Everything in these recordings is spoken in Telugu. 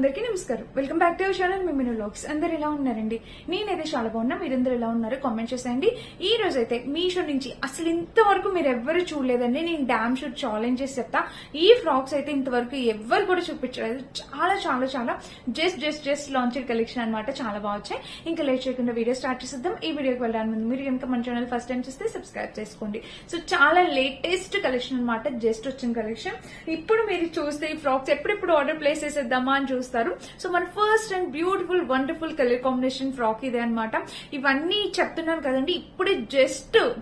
అందరికీ నమస్కారం. Welcome back to our channel మిమిను వ్లాగ్స్. అందరు ఎలా ఉన్నారండి? నేనైతే చాలా బాగున్నా. మీరందరూ ఎలా ఉన్నారు కామెంట్ చేసేయండి. ఈ రోజు అయితే మీషో నుంచి అసలు ఇంతవరకు మీరు ఎవ్వరు చూడలేదండి. నేను డామ్ షూట్ ఛాలెంజ్ చేసి చెప్తా. ఈ ఫ్రాక్స్ అయితే ఇంతవరకు ఎవ్వరు కూడా చూపించలేదు. చాలా చాలా చాలా జస్ట్ లాంచ్డ్ కలెక్షన్ అనమాట. చాలా బాగా వచ్చాయి. ఇంకా లేట్ చేయకుండా వీడియో స్టార్ట్ చేసేద్దాం. ఈ వీడియోకి వెళ్ళడానికి ముందు మీరు కనుక మన ఛానల్ ఫస్ట్ టైం చూస్తే సబ్స్క్రైబ్ చేసుకోండి. సో చాలా లేటెస్ట్ కలెక్షన్ అనమాట. జస్ట్ వచ్చిన కలెక్షన్. ఇప్పుడు మీరు చూస్తే ఈ ఫ్రాక్స్ ఎప్పుడెప్పుడు ఆర్డర్ ప్లేస్ చేసేద్దామా అని చూస్తారు. సో మన first and beautiful wonderful colour combination frock ఇదే అనమాట. ఇవన్నీ చెప్తున్నాను కదండి. ఇప్పుడే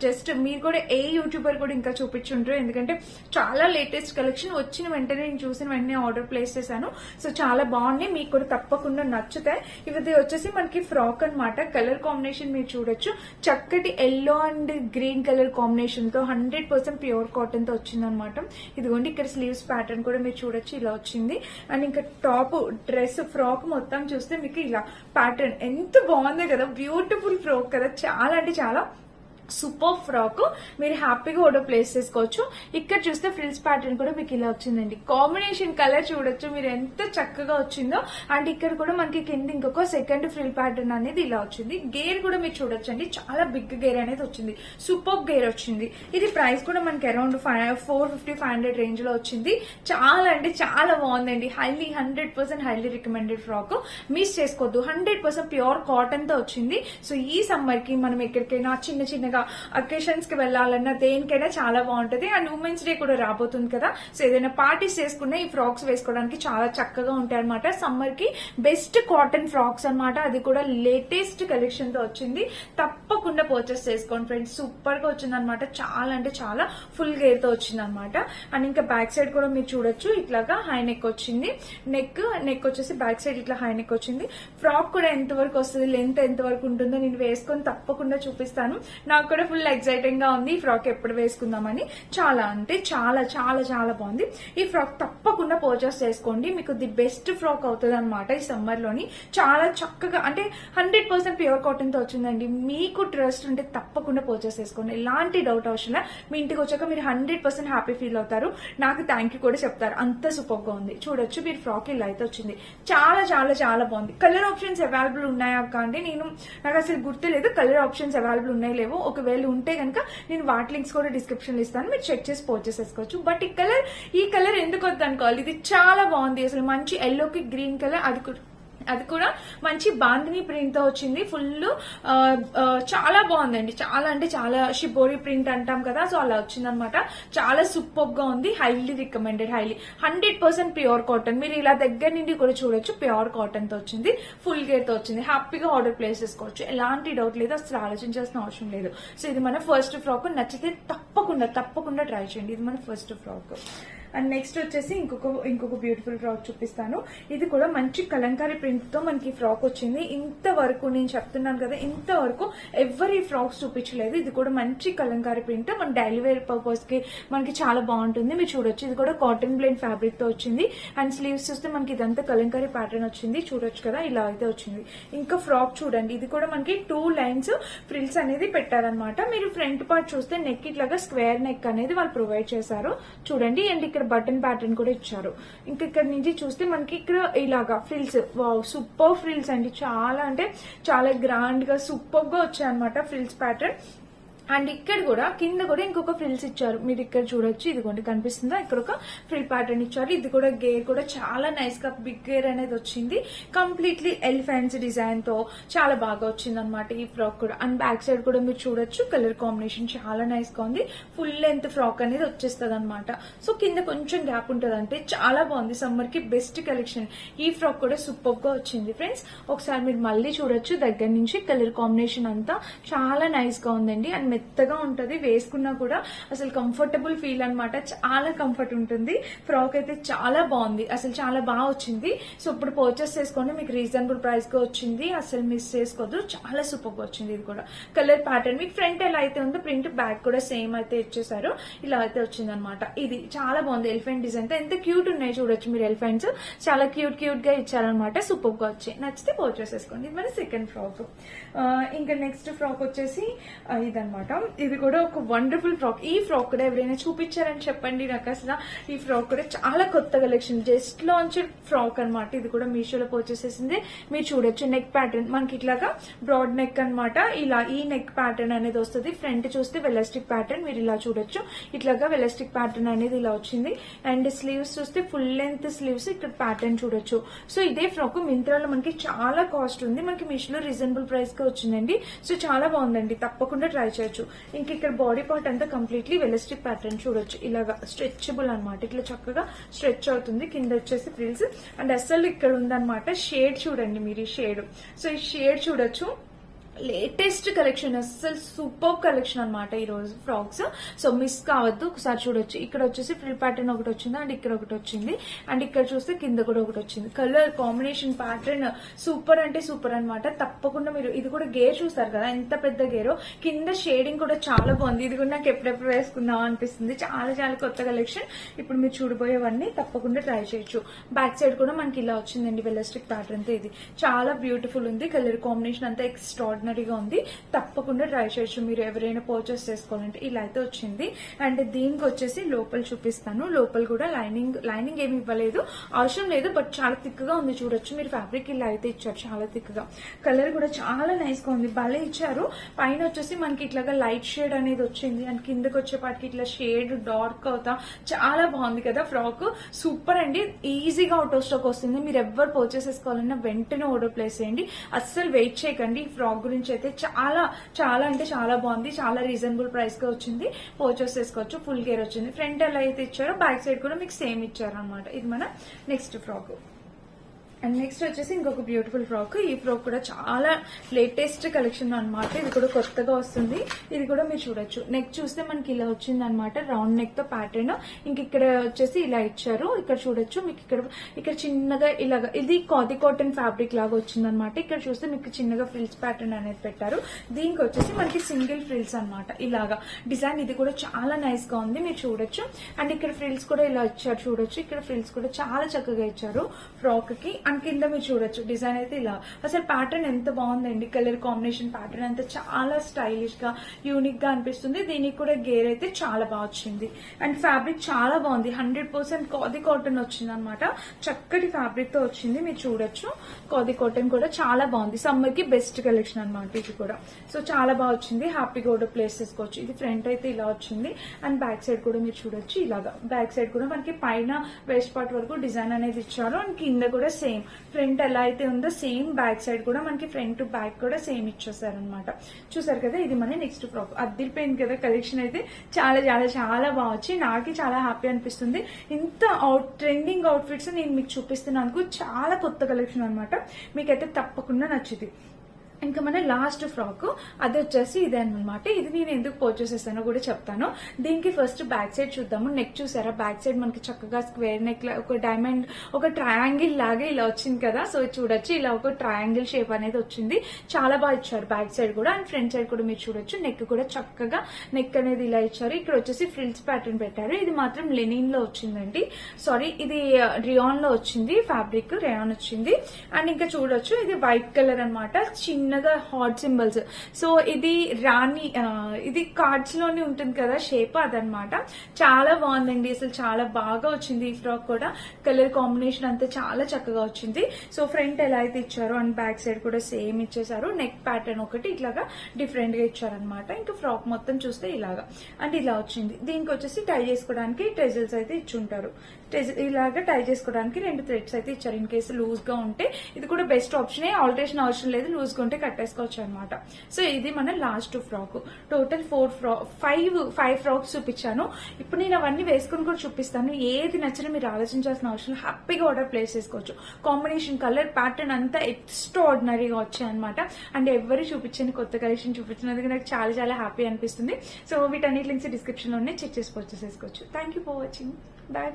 జస్ట్ మీరు కూడా ఏ యూట్యూబర్ కూడా ఇంకా చూపించుంటారు. ఎందుకంటే చాలా లేటెస్ట్ కలెక్షన్ వచ్చిన వెంటనే నేను చూసిన వెంటనే ఆర్డర్ ప్లేస్ చేశాను. సో చాలా బాగున్నాయి. మీకు కూడా తప్పకుండా నచ్చుతాయి. ఇవి వచ్చేసి మనకి ఫ్రాక్ అనమాట. కలర్ కాంబినేషన్ మీరు చూడొచ్చు. చక్కటి yellow and green colour combination తో 100% ప్యూర్ కాటన్ తో వచ్చింది అనమాట. ఇదిగోండి ఇక్కడ స్లీవ్స్ ప్యాటర్న్ కూడా మీరు చూడొచ్చు. ఇలా వచ్చింది. అండ్ ఇంకా టాప్ డ్రెస్ ఫ్రాక్ మొత్తం చూస్తే మీకు ఇలా ప్యాటర్న్ ఎంత బాగుంది కదా. బ్యూటిఫుల్ ఫ్రాక్ కదా. చాలా అంటే చాలా సూపర్ ఫ్రాక్. మీరు హ్యాపీగా ఆర్డర్ ప్లేస్ చేసుకోవచ్చు. ఇక్కడ చూస్తే ఫ్రిల్స్ ప్యాటర్న్ కూడా మీకు ఇలా వచ్చిందండి. కాంబినేషన్ కలర్ చూడొచ్చు మీరు ఎంత చక్కగా వచ్చిందో. అండ్ ఇక్కడ కూడా మనకి కింద ఇంకొక సెకండ్ ఫ్రిల్ ప్యాటర్న్ అనేది ఇలా వచ్చింది. గేర్ కూడా మీరు చూడొచ్చు అండి. చాలా బిగ్ గేర్ అనేది వచ్చింది. సూపర్ గేర్ వచ్చింది. ఇది ప్రైస్ కూడా మనకి అరౌండ్ 450-500 రేంజ్ లో వచ్చింది. చాలా అంటే చాలా బాగుందండి. 100% హైలీ రికమెండెడ్ ఫ్రాక్. మిస్ చేసుకోవద్దు. 100% ప్యూర్ కాటన్ తో వచ్చింది. సో ఈ సమ్మర్ కి మనం ఎక్కడికైనా చిన్న అకేషన్స్ కి వెళ్లాలన్నా దేనికైనా చాలా బాగుంటది. అండ్ ఉమెన్స్ డే కూడా రాబోతుంది కదా. సో ఏదైనా పార్టీస్ చేసుకున్నా ఈ ఫ్రాక్స్ వేసుకోవడానికి చాలా చక్కగా ఉంటాయి అనమాట. సమ్మర్ కి బెస్ట్ కాటన్ ఫ్రాక్స్ అనమాట. అది కూడా లేటెస్ట్ కలెక్షన్ తో వచ్చింది. తప్పకుండా పర్చేస్ చేసుకోండి ఫ్రెండ్స్. సూపర్ గా వచ్చింది అనమాట. చాలా అంటే చాలా ఫుల్ గేర్ తో వచ్చింది అనమాట. అండ్ ఇంకా బ్యాక్ సైడ్ కూడా మీరు చూడొచ్చు. ఇట్లాగా హై నెక్ వచ్చింది. నెక్ వచ్చేసి బ్యాక్ సైడ్ ఇట్లా హై నెక్ వచ్చింది. ఫ్రాక్ కూడా ఎంత వరకు వస్తుంది, లెంత్ ఎంత వరకు ఉంటుందో నేను వేసుకొని తప్పకుండా చూపిస్తాను. నాకు కూడా ఫుల్ ఎక్సైటింగ్ గా ఉంది ఈ ఫ్రాక్ ఎప్పుడు వేసుకుందామని. చాలా అంటే చాలా చాలా చాలా బాగుంది. ఈ ఫ్రాక్ తప్పకుండా పర్చేస్ చేసుకోండి. మీకు ది బెస్ట్ ఫ్రాక్ అవుతుంది అనమాట ఈ సమ్మర్ లోని. చాలా చక్కగా అంటే 100% ప్యూర్ కాటన్ తో వచ్చిందండి. మీకు ట్రస్ట్ ఉంటే తప్పకుండా పర్చేస్ చేసుకోండి. ఎలాంటి డౌట్ అవసరం లేదు. మీ ఇంటికి వచ్చాక మీరు 100% హ్యాపీ ఫీల్ అవుతారు. నాకు థ్యాంక్ యూ కూడా చెప్తారు. అంత సూపర్ గా ఉంది. చూడొచ్చు మీరు ఫ్రాక్ ఇలా అయితే వచ్చింది. చాలా చాలా చాలా బాగుంది. కలర్ ఆప్షన్స్ అవైలబుల్ ఉన్నాయా అంటే నాకు అసలు గుర్తులేదు. కలర్ ఆప్షన్స్ అవైలబుల్ ఉన్నాయి లేవో. ఒకవేళ ఉంటే కనుక నేను వాటి లింక్స్ కూడా డిస్క్రిప్షన్ లో ఇస్తాను. మీరు చెక్ చేసి పర్చేస్ చేసుకోవచ్చు. బట్ ఈ కలర్ ఎందుకు వద్దనుకోవాలి. ఇది చాలా బాగుంది. అసలు మంచి ఎల్లోకి గ్రీన్ కలర్. అది కూడా మంచి బాందిని ప్రింట్ తో వచ్చింది. ఫుల్ చాలా బాగుందండి. చాలా అంటే చాలా షిబోరి ప్రింట్ అంటాం కదా. సో అలా వచ్చింది అనమాట. చాలా సూపర్ గా ఉంది. Highly recommended. 100% pure cotton. మీరు ఇలా దగ్గర నుండి కూడా చూడొచ్చు. ప్యూర్ కాటన్ తో వచ్చింది. ఫుల్ గేర్ తో వచ్చింది. హ్యాపీగా ఆర్డర్ ప్లేస్ చేసుకోవచ్చు. ఎలాంటి డౌట్ లేదు. అసలు ఆలోచించాల్సిన అవసరం లేదు. సో ఇది మన ఫస్ట్ ఫ్రాక్. నచ్చితే తప్పకుండా ట్రై చేయండి. ఇది మన ఫస్ట్ ఫ్రాక్. అండ్ నెక్స్ట్ వచ్చేసి ఇంకొక బ్యూటిఫుల్ ఫ్రాక్ చూపిస్తాను. ఇది కూడా మంచి కలంకారీ ప్రింట్ తో మనకి ఫ్రాక్ వచ్చింది. ఇంతవరకు నేను చెప్తున్నాను కదా, ఇంతవరకు ఎవరు ఈ ఫ్రాక్స్ చూపించలేదు. ఇది కూడా మంచి కలంకారీ ప్రింట్. మన డైలీ వేర్ పర్పస్ కి మనకి చాలా బాగుంటుంది. మీరు చూడొచ్చు. ఇది కూడా కాటన్ బ్లెండ్ ఫ్యాబ్రిక్ తో వచ్చింది. అండ్ స్లీవ్స్ చూస్తే మనకి ఇదంతా కలంకారీ ప్యాటర్న్ వచ్చింది. చూడొచ్చు కదా, ఇలా అయితే వచ్చింది. ఇంకా ఫ్రాక్ చూడండి. ఇది కూడా మనకి 2 లైన్స్ ఫ్రిల్స్ అనేది పెట్టారనమాట. మీరు ఫ్రంట్ పార్ట్ చూస్తే నెక్ ఇట్లాగా స్క్వేర్ నెక్ అనేది వాళ్ళు ప్రొవైడ్ చేశారు. చూడండి. అండ్ ఇక్కడ బటన్ ప్యాటర్న్ కూడా ఇచ్చారు. ఇంకా ఇక్కడ నుంచి చూస్తే మనకి ఇక్కడ ఇలాగా ఫ్రిల్స్. వావ్, సూపర్ ఫ్రిల్స్ అండి. చాలా అంటే చాలా గ్రాండ్ గా సూపర్ గా వచ్చాయన్నమాట ఫ్రిల్స్ ప్యాటర్న్. అండ్ ఇక్కడ కూడా కింద కూడా ఇంకొక ఫ్రిల్స్ ఇచ్చారు. మీరు ఇక్కడ చూడొచ్చు. ఇదిగోండి కనిపిస్తుందా. ఇక్కడ ఒక ఫ్రిల్ ప్యాటర్న్ ఇచ్చారు. ఇది కూడా గేర్ కూడా చాలా నైస్ గా బిగ్ గేర్ అనేది వచ్చింది. కంప్లీట్లీ ఎలిఫెంట్స్ డిజైన్ తో చాలా బాగా వచ్చింది అనమాట ఈ ఫ్రాక్ కూడా. అండ్ బ్యాక్ సైడ్ కూడా మీరు చూడొచ్చు. కలర్ కాంబినేషన్ చాలా నైస్ గా ఉంది. ఫుల్ లెంత్ ఫ్రాక్ అనేది వచ్చేస్తుంది అనమాట. సో కింద కొంచెం గ్యాప్ ఉంటుంది. అంటే చాలా బాగుంది. సమ్మర్ కి బెస్ట్ కలెక్షన్. ఈ ఫ్రాక్ కూడా సూపర్ గా వచ్చింది ఫ్రెండ్స్. ఒకసారి మీరు మళ్ళీ చూడొచ్చు దగ్గర నుంచి. కలర్ కాంబినేషన్ అంతా చాలా నైస్ గా ఉందండి. అండ్ మెత్తగా ఉంటది. వేసుకున్నా కూడా అసలు కంఫర్టబుల్ ఫీల్ అనమాట. చాలా కంఫర్ట్ ఉంటుంది. ఫ్రాక్ అయితే చాలా బాగుంది. అసలు చాలా బాగా వచ్చింది. సో ఇప్పుడు పర్చేస్ చేసుకోండి. మీకు రీజనబుల్ ప్రైస్ గా వచ్చింది. అసలు మిస్ చేసుకోవద్దు. చాలా సూపర్ గా వచ్చింది. ఇది కూడా కలర్ ప్యాటర్న్ మీకు ఫ్రంట్ ఎలా అయితే ఉందో ప్రింట్ బ్యాక్ కూడా సేమ్ అయితే ఇచ్చేసారు. ఇలా అయితే వచ్చింది అనమాట. ఇది చాలా బాగుంది. ఎలిఫెంట్ డిజైన్ తో ఎంత క్యూట్ ఉన్నాయి చూడొచ్చు మీరు. ఎలిఫెంట్స్ చాలా క్యూట్ గా ఇచ్చారనమాట. సూపర్ గా వచ్చాయి. నచ్చితే పర్చేస్ చేసుకోండి. ఇది మన సెకండ్ ఫ్రాక్. ఇంకా నెక్స్ట్ ఫ్రాక్ వచ్చేసి ఇదనమాట. అనమాట. ఇది కూడా ఒక వండర్ఫుల్ ఫ్రాక్. ఈ ఫ్రాక్ కూడా ఎవరైనా చూపించారని చెప్పండి నాకు. అసలు ఈ ఫ్రాక్ కూడా చాలా కొత్త కలెక్షన్, జస్ట్ లాంచ్ ఫ్రాక్ అనమాట. ఇది కూడా మీషోలో పర్చేస్ చేసింది. మీరు చూడొచ్చు నెక్ ప్యాటర్న్ మనకి ఇట్లాగా బ్రాడ్ నెక్ అనమాట. ఇలా ఈ నెక్ ప్యాటర్న్ అనేది వస్తుంది. ఫ్రంట్ చూస్తే వెలాస్టిక్ ప్యాటర్న్, మీరు ఇలా చూడొచ్చు. ఇట్లాగా వెలాస్టిక్ ప్యాటర్న్ అనేది ఇలా వచ్చింది. అండ్ స్లీవ్స్ చూస్తే ఫుల్ లెంత్ స్లీవ్స్, ఇక్కడ ప్యాటర్న్ చూడొచ్చు. సో ఇదే ఫ్రాక్ మింత్రాలో మనకి చాలా కాస్ట్ ఉంది, మనకి మీషోలో రీజనబుల్ ప్రైస్ కి వచ్చిందండి. సో చాలా బాగుందండి, తప్పకుండా ట్రై చేయొచ్చు. ఇంక ఇక్కడ బాడీ పార్ట్ అంతా కంప్లీట్లీ వెలాస్టిక్ ప్యాటర్న్ చూడొచ్చు. ఇలాగా స్ట్రెచబుల్ అనమాట, ఇట్లా చక్కగా స్ట్రెచ్ అవుతుంది. కింద వచ్చేసి ఫ్రిల్స్ అండ్ అసలు ఇక్కడ ఉందన్నమాట షేడ్ చూడండి మీరు, ఈ షేడ్. సో ఈ షేడ్ చూడొచ్చు. లేటెస్ట్ కలెక్షన్, అసలు సూపర్ కలెక్షన్ అనమాట ఈ రోజు ఫ్రాక్స్. సో మిస్ కావద్దు, ఒకసారి చూడొచ్చు. ఇక్కడ వచ్చేసి ఫ్రిల్ ప్యాటర్న్ ఒకటి వచ్చింది అండ్ ఇక్కడ ఒకటి వచ్చింది అండ్ ఇక్కడ చూస్తే కింద కూడా ఒకటి వచ్చింది. కలర్ కాంబినేషన్ ప్యాటర్న్ సూపర్ అంటే సూపర్ అనమాట. తప్పకుండా మీరు ఇది కూడా గేర్ చూస్తారు కదా ఎంత పెద్ద గేరో. కింద షేడింగ్ కూడా చాలా బాగుంది. ఇది కూడా నాకు ఎప్పుడెప్పుడు వేసుకుందాం అనిపిస్తుంది. చాలా చాలా కొత్త కలెక్షన్. ఇప్పుడు మీరు చూడబోయేవన్నీ తప్పకుండా ట్రై చేయొచ్చు. బ్యాక్ సైడ్ కూడా మనకి ఇలా వచ్చిందండి వెలాస్టిక్ ప్యాటర్న్ తో. ఇది చాలా బ్యూటిఫుల్ ఉంది. కలర్ కాంబినేషన్ అంతా ఎక్స్ట్రాడినరీగా ఉంది. తప్పకుండా ట్రై చేయొచ్చు మీరు ఎవరైనా పర్చేస్ చేసుకోవాలంటే. ఇలా అయితే వచ్చింది. అండ్ దీనికి వచ్చేసి లోపల చూపిస్తాను. లోపల కూడా లైనింగ్ ఏమి ఇవ్వలేదు, అవసరం లేదు, బట్ చాలా థిక్ గా ఉంది చూడొచ్చు మీరు. ఫ్యాబ్రిక్ ఇలా అయితే ఇచ్చారు చాలా థిక్ గా. కలర్ కూడా చాలా నైస్ గా ఉంది, భలే ఇచ్చారు. పైన వచ్చేసి మనకి ఇట్లాగా లైట్ షేడ్ అనేది వచ్చింది అండ్ కిందకి వచ్చేపాటికి ఇట్లా షేడ్ డార్క్ అవుతా చాలా బాగుంది కదా ఫ్రాక్. సూపర్ అండి, ఈజీగా అవుట్ ఆఫ్ స్టాక్ వస్తుంది. మీరు ఎవరు పర్చేస్ చేసుకోవాలన్నా వెంటనే ఆర్డర్ ప్లేస్ చేయండి, అస్సలు వెయిట్ చేయకండి. ఈ ఫ్రాక్ గురించి అయితే చాలా చాలా అంటే చాలా బాగుంది. చాలా రీజనబుల్ ప్రైస్ గా వచ్చింది, పర్చేస్ చేసుకోవచ్చు. ఫుల్ గేర్ వచ్చింది. ఫ్రంట్ ఎలా అయితే ఇచ్చారో బ్యాక్ సైడ్ కూడా మీకు సేమ్ ఇచ్చారు అనమాట. ఇది మన నెక్స్ట్ ఫ్రాక్. అండ్ నెక్స్ట్ వచ్చేసి ఇంకొక బ్యూటిఫుల్ ఫ్రాక్. ఈ ఫ్రాక్ కూడా చాలా లేటెస్ట్ కలెక్షన్ అనమాట. ఇది కూడా కొత్తగా వస్తుంది. ఇది కూడా మీరు చూడొచ్చు. నెక్ చూస్తే మనకి ఇలా వచ్చింది అనమాట, రౌండ్ నెక్ తో ప్యాటర్న్. ఇంక ఇక్కడ వచ్చేసి ఇలా ఇచ్చారు. ఇక్కడ చూడొచ్చు మీకు ఇక్కడ చిన్నగా ఇలాగా ఇది కాది కాటన్ ఫ్యాబ్రిక్ లాగా వచ్చింది అనమాట. ఇక్కడ చూస్తే మీకు చిన్నగా ఫ్రిల్స్ ప్యాటర్న్ అనేది పెట్టారు. దీనికి వచ్చేసి మనకి సింగిల్ ఫ్రిల్స్ అనమాట. ఇలాగా డిజైన్ ఇది కూడా చాలా నైస్ గా ఉంది, మీరు చూడొచ్చు. అండ్ ఇక్కడ ఫ్రిల్స్ కూడా ఇలా ఇచ్చారు చూడొచ్చు. ఇక్కడ ఫ్రిల్స్ కూడా చాలా చక్కగా ఇచ్చారు ఫ్రాక్ కి. కింద మీరు చూడొచ్చు డిజైన్ అయితే ఇలా. అసలు ప్యాటర్న్ ఎంత బాగుందండి, కలర్ కాంబినేషన్ ప్యాటర్న్ అంతా చాలా స్టైలిష్ గా యూనిక్ గా అనిపిస్తుంది. దీనికి కూడా గేర్ అయితే చాలా బాగా వచ్చింది. అండ్ ఫ్యాబ్రిక్ చాలా బాగుంది, 100% కాది కాటన్ వచ్చింది అనమాట. చక్కటి ఫ్యాబ్రిక్ తో వచ్చింది, మీరు చూడొచ్చు. కాది కాటన్ కూడా చాలా బాగుంది, సమ్మర్ కి బెస్ట్ కలెక్షన్ అనమాట ఇది కూడా. సో చాలా బాగా వచ్చింది, హ్యాపీగా కూడా ప్లేస్ చేసుకోవచ్చు. ఇది ఫ్రంట్ అయితే ఇలా వచ్చింది అండ్ బ్యాక్ సైడ్ కూడా మీరు చూడొచ్చు. ఇలాగా బ్యాక్ సైడ్ కూడా మనకి పైన వేస్ట్ పార్ట్ వరకు డిజైన్ అనేది ఇచ్చారు అండ్ కింద కూడా సేమ్. ఫ్రంట్ ఎలా అయితే ఉందో సేమ్ బ్యాక్ సైడ్ కూడా మనకి ఫ్రంట్ టు బ్యాక్ కూడా సేమ్ ఇచ్చేసారు అనమాట. చూసారు కదా, ఇది మన నెక్స్ట్ ఫ్రాక్. అదిరిపోయింది కదా కలెక్షన్ అయితే. చాలా చాలా చాలా బాగా వచ్చి నాకే చాలా హ్యాపీ అనిపిస్తుంది. ఇంత ట్రెండింగ్ అవుట్ఫిట్స్ నేను మీకు చూపిస్తున్నాను. చాలా కొత్త కలెక్షన్ అనమాట, మీకైతే తప్పకుండా నచ్చుతుంది. ఇంకా మన లాస్ట్ ఫ్రాక్ అది వచ్చేసి ఇదే అనమాట. ఇది నేను ఎందుకు పర్చేస్ చేస్తానో కూడా చెప్తాను. దీనికి ఫస్ట్ బ్యాక్ సైడ్ చూద్దాము. నెక్ చూసారా, బ్యాక్ సైడ్ మనకి చక్కగా స్క్వేర్ నెక్, ఒక డైమండ్, ఒక ట్రయాంగిల్ లాగా ఇలా వచ్చింది కదా. సో చూడొచ్చు, ఇలా ఒక ట్రయాంగిల్ షేప్ అనేది వచ్చింది. చాలా బాగా ఇచ్చారు బ్యాక్ సైడ్ కూడా అండ్ ఫ్రంట్ సైడ్ కూడా మీరు చూడొచ్చు. నెక్ కూడా చక్కగా నెక్ అనేది ఇలా ఇచ్చారు. ఇక్కడ వచ్చేసి ఫ్రిల్స్ ప్యాటర్న్ పెట్టారు. ఇది మాత్రం లెనిన్ లో వచ్చిందండి, సారీ ఇది రియాన్ లో వచ్చింది. ఫ్యాబ్రిక్ రియాన్ వచ్చింది. అండ్ ఇంకా చూడొచ్చు, ఇది వైట్ కలర్ అనమాట, చిన్నగా హాట్ సింబల్స్. సో ఇది రాణి, ఇది కార్డ్స్ లోనే ఉంటుంది కదా షేప్, అదనమాట. చాలా బాగుందండి, అసలు చాలా బాగా వచ్చింది ఈ ఫ్రాక్ కూడా. కలర్ కాంబినేషన్ అంతా చాలా చక్కగా వచ్చింది. సో ఫ్రంట్ ఎలా అయితే ఇచ్చారో అండ్ బ్యాక్ సైడ్ కూడా సేమ్ ఇచ్చేసారు. నెక్ ప్యాటర్న్ ఒకటి ఇట్లాగా డిఫరెంట్ గా ఇచ్చారనమాట. ఇంకా ఫ్రాక్ మొత్తం చూస్తే ఇలాగా అండ్ ఇలా వచ్చింది. దీనికి వచ్చేసి టై చేసుకోవడానికి ట్రెజల్స్ అయితే ఇచ్చుంటారు. ఇలాగా టై చేసుకోవడానికి 2 థ్రెడ్స్ అయితే ఇచ్చారు. ఇన్ కేసు లూజ్ గా ఉంటే ఇది కూడా బెస్ట్ ఆప్షన్, ఆల్టరేషన్ అవసరం లేదు, లూజ్ గా ఉంటే కట్టేసుకోవచ్చు అనమాట. సో ఇది మన లాస్ట్ ఫ్రాక్. టోటల్ 5 ఫ్రాక్స్ చూపించాను. ఇప్పుడు నేను అవన్నీ వేసుకుని కూడా చూపిస్తాను. ఏది నచ్చినా మీరు ఆలోచించాల్సిన అవసరం, హ్యాపీగా ఆర్డర్ ప్లేస్ చేసుకోవచ్చు. కాంబినేషన్, కలర్ ప్యాటర్న్ అంతా ఎక్స్ట్రాడినరీగా వచ్చాయన్నమాట. అండ్ ఎవరు చూపించని కొత్త కలెక్షన్ చూపించినందుకు నాకు చాలా చాలా హ్యాపీ అనిపిస్తుంది. సో వీటన్నిటి లింక్స్ డిస్క్రిప్షన్ లోనే చెక్ చేసి పర్చేస్ చేసుకోవచ్చు. Thank you for watching. Bye.